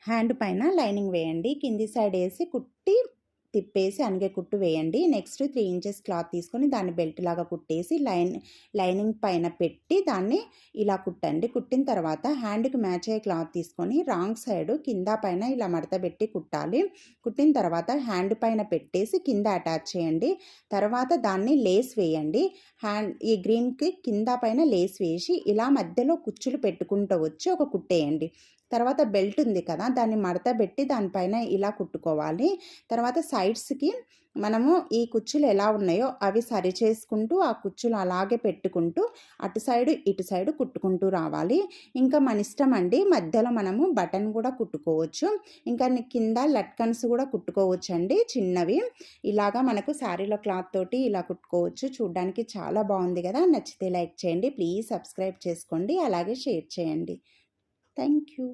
Hand పైన lining వేయండి. కింది సైడ్ వేసి కుట్టి తిప్పేసి అనగే కుట్టు వేయండి. నెక్స్ట్ 3 ఇంచెస్ క్లాత్ తీసుకొని దాన్ని బెల్ట్ లాగా కుట్టేసి లైనింగ్ పైన పెట్టి దాన్ని ఇలా కుట్టండి. కుట్టిన తర్వాత హ్యాండ్కి మ్యాచ్ అయ్యే క్లాత్ తీసుకొని రాంగ్ సైడ్ కింద పైన ఇలా మడత పెట్టి కుట్టాలి. కుట్టిన తర్వాత హ్యాండ్ పైన పెట్టేసి కింద అటాచ్ చేయండి. తర్వాత దాన్ని లేస్ వేయండి. ఈ గ్రీన్కి కింద పైన లేస్ వేసి ఇలా మధ్యలో కుచ్చులు పెట్టుకుంటూ వచ్చి ఒక కుట్టేయండి. తర్వాత బెల్ట్ ఉంది కదా, దాన్ని మడత పెట్టి దానిపైన ఇలా కుట్టుకోవాలి. తర్వాత సైడ్స్కి మనము ఈ కుచ్చులు ఎలా ఉన్నాయో అవి సరి చేసుకుంటూ ఆ కుచ్చులు అలాగే పెట్టుకుంటూ అటు సైడు ఇటు సైడు కుట్టుకుంటూ రావాలి. ఇంకా మన ఇష్టం అండి, మధ్యలో మనము బటన్ కూడా కుట్టుకోవచ్చు. ఇంకా కింద లట్కన్స్ కూడా కుట్టుకోవచ్చు అండి చిన్నవి. ఇలాగా మనకు శారీలో క్లాత్ తోటి ఇలా కుట్టుకోవచ్చు. చూడడానికి చాలా బాగుంది కదా. నచ్చితే లైక్ చేయండి, ప్లీజ్ సబ్స్క్రైబ్ చేసుకోండి, అలాగే షేర్ చేయండి. Thank you.